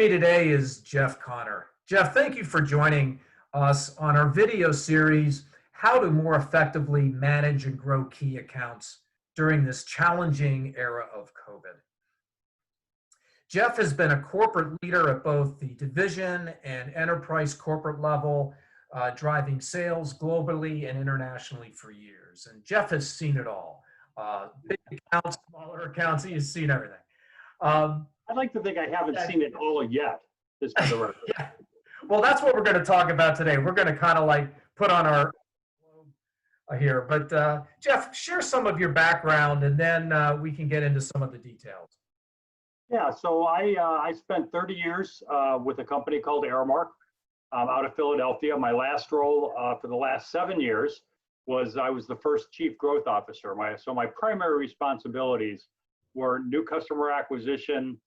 me today is Jeff Connor. Jeff, thank you for joining us on our video series, How to More Effectively Manage and Grow Key Accounts During This Challenging Era of COVID. Jeff has been a corporate leader at both the division and enterprise corporate level, driving sales globally and internationally for years. And Jeff has seen it all. Big accounts, smaller accounts, he's seen everything. I'd like to think I haven't seen it all yet, just for the record. Yeah. Well, that's what we're going to talk about today. We're going to kind of like put on our here. But Jeff, share some of your background, and then we can get into some of the details. Yeah, so I spent 30 years with a company called Aramark out of Philadelphia. My last role for the last 7 years was I was the first chief growth officer. So my primary responsibilities were new customer acquisition,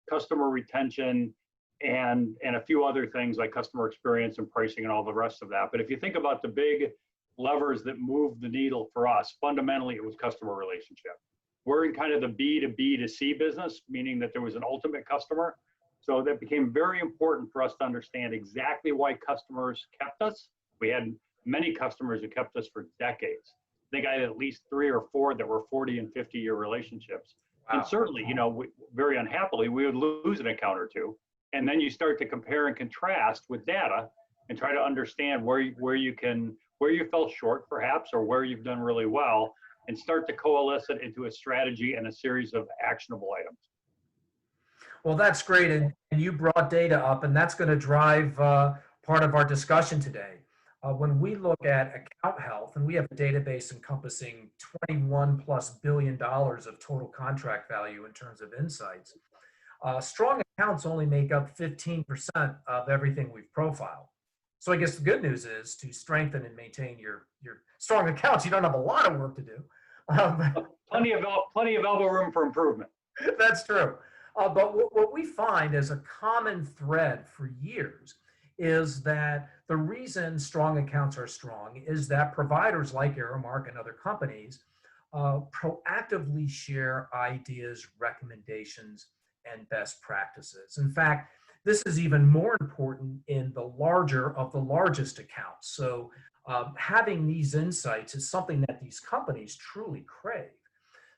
customer retention, and a few other things like customer experience and pricing and all the rest of that. But if you think about the big levers that move the needle for us, fundamentally it was customer relationship. We're in kind of the B to B to C business, meaning that there was an ultimate customer. So that became very important for us to understand exactly why customers kept us. We had many customers who kept us for decades. I think I had at least 3 or 4 that were 40 and 50-year relationships. Wow. And certainly, you know, very unhappily, we would lose an account or two. And then you start to compare and contrast with data and try to understand where you fell short perhaps, or where you've done really well, and start to coalesce it into a strategy and a series of actionable items. Well, that's great. And you brought data up, and that's going to drive part of our discussion today. When we look at account health, and we have a database encompassing $21+ billion of total contract value in terms of insights, strong accounts only make up 15% of everything we've profiled. So I guess the good news is to strengthen and maintain your strong accounts, you don't have a lot of work to do. Plenty of elbow room for improvement. That's true. But what we find as a common thread for years is that the reason strong accounts are strong is that providers like Aramark and other companies proactively share ideas, recommendations, and best practices. In fact, this is even more important in the larger of the largest accounts. So having these insights is something that these companies truly crave.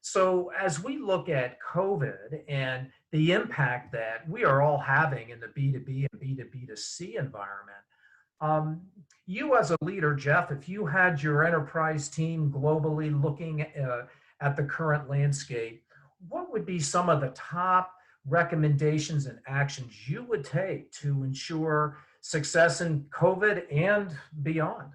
So as we look at COVID and the impact that we are all having in the B2B and B2B2C environment, you as a leader, Jeff, if you had your enterprise team globally looking at the current landscape, what would be some of the top recommendations and actions you would take to ensure success in COVID and beyond?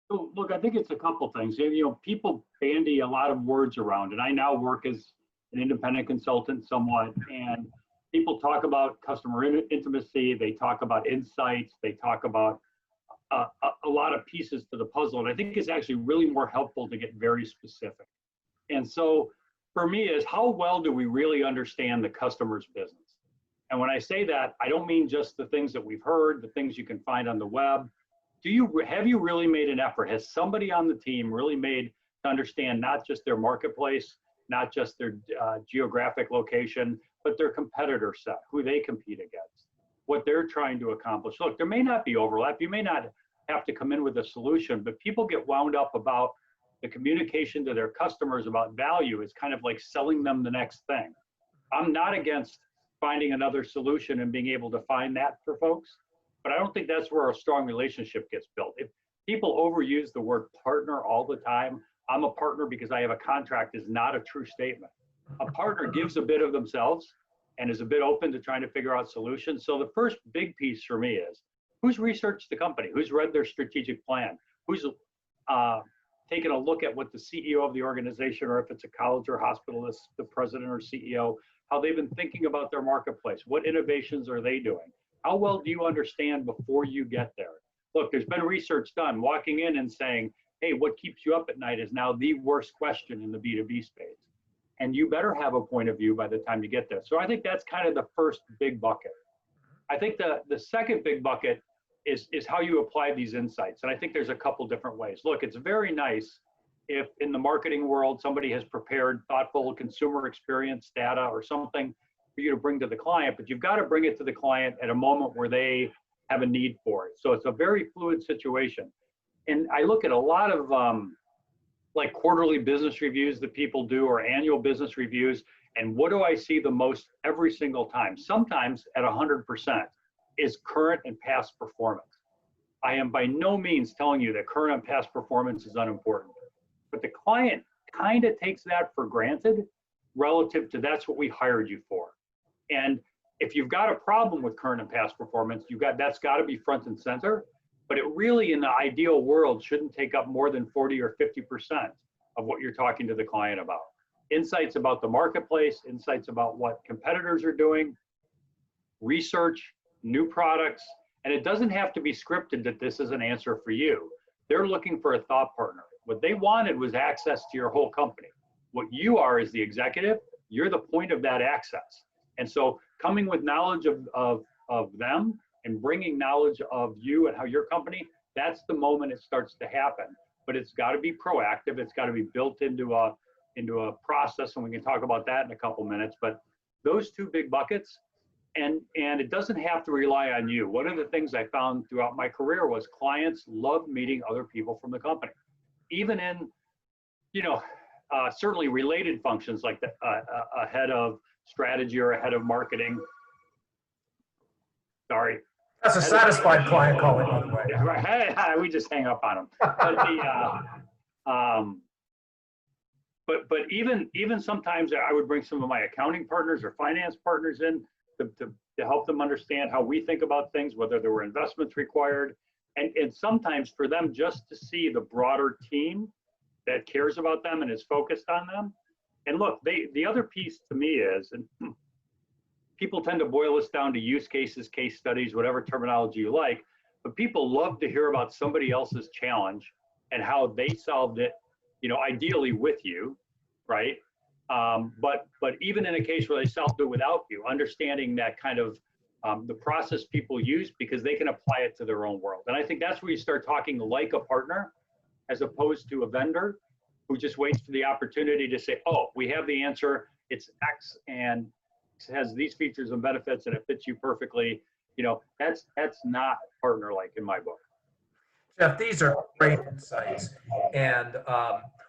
So look, I think it's a couple things. You know, people bandy a lot of words around, and I now work as an independent consultant somewhat, and people talk about customer intimacy, they talk about insights, they talk about a lot of pieces to the puzzle, and I think it's actually really more helpful to get very specific. And so for me is, how well do we really understand the customer's business? And when I say that, I don't mean just the things that we've heard, the things you can find on the web. Have you really made an effort? Has somebody on the team really made to understand not just their marketplace, not just their geographic location, but their competitor set, who they compete against, what they're trying to accomplish? Look, there may not be overlap. You may not have to come in with a solution, but people get wound up about the communication to their customers about value is kind of like selling them the next thing. I'm not against finding another solution and being able to find that for folks, but I don't think that's where a strong relationship gets built. If people overuse the word partner all the time, I'm a partner because I have a contract, is not a true statement. A partner gives a bit of themselves and is a bit open to trying to figure out solutions. So the first big piece for me is, who's researched the company? Who's read their strategic plan? Who's taken a look at what the CEO of the organization, or if it's a college or hospital, the president or CEO, how they've been thinking about their marketplace? What innovations are they doing? How well do you understand before you get there? Look, there's been research done. Walking in and saying, hey, what keeps you up at night is now the worst question in the B2B space. And you better have a point of view by the time you get there. So I think that's kind of the first big bucket. I think the second big bucket is how you apply these insights. And I think there's a couple different ways. Look, it's very nice if in the marketing world, somebody has prepared thoughtful consumer experience data or something for you to bring to the client, but you've got to bring it to the client at a moment where they have a need for it. So it's a very fluid situation. And I look at a lot of like quarterly business reviews that people do or annual business reviews. And what do I see the most every single time? Sometimes at 100% is current and past performance. I am by no means telling you that current and past performance is unimportant, but the client kind of takes that for granted relative to that's what we hired you for. And if you've got a problem with current and past performance, that's got to be front and center. But it really, in the ideal world, shouldn't take up more than 40 or 50% of what you're talking to the client about. Insights about the marketplace, insights about what competitors are doing, research, new products, and it doesn't have to be scripted that this is an answer for you. They're looking for a thought partner. What they wanted was access to your whole company. What you are as the executive, you're the point of that access. And so coming with knowledge of them and bringing knowledge of you and how your company, that's the moment it starts to happen. But it's got to be proactive. It's got to be built into a process, and we can talk about that in a couple minutes. But those two big buckets, and it doesn't have to rely on you. One of the things I found throughout my career was clients love meeting other people from the company, even in, certainly related functions like a head of strategy or a head of marketing. Sorry. That's a satisfied client calling, by the way. Right. We just hang up on them. But even sometimes I would bring some of my accounting partners or finance partners in to help them understand how we think about things, whether there were investments required, and sometimes for them just to see the broader team that cares about them and is focused on them. And look, the other piece to me is, and people tend to boil this down to use cases, case studies, whatever terminology you like, but people love to hear about somebody else's challenge and how they solved it, ideally with you, right? But even in a case where they solved it without you, understanding that kind of the process people use because they can apply it to their own world. And I think that's where you start talking like a partner as opposed to a vendor who just waits for the opportunity to say, oh, we have the answer, it's X and it has these features and benefits and it fits you perfectly. That's not partner-like in my book. Jeff, these are great insights. And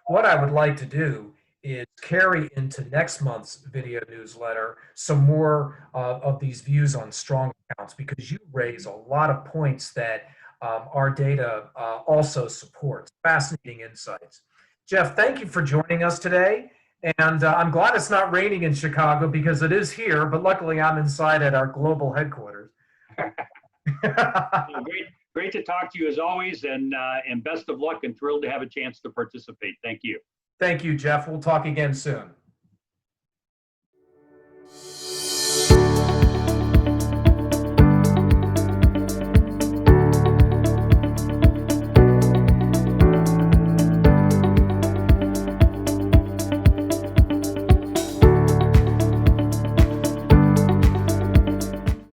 what I would like to do is carry into next month's video newsletter some more of these views on strong accounts, because you raise a lot of points that our data also supports. Fascinating insights. Jeff, thank you for joining us today. And I'm glad it's not raining in Chicago because it is here, but luckily I'm inside at our global headquarters. Great to talk to you as always, and best of luck, and thrilled to have a chance to participate. Thank you. Thank you, Jeff. We'll talk again soon.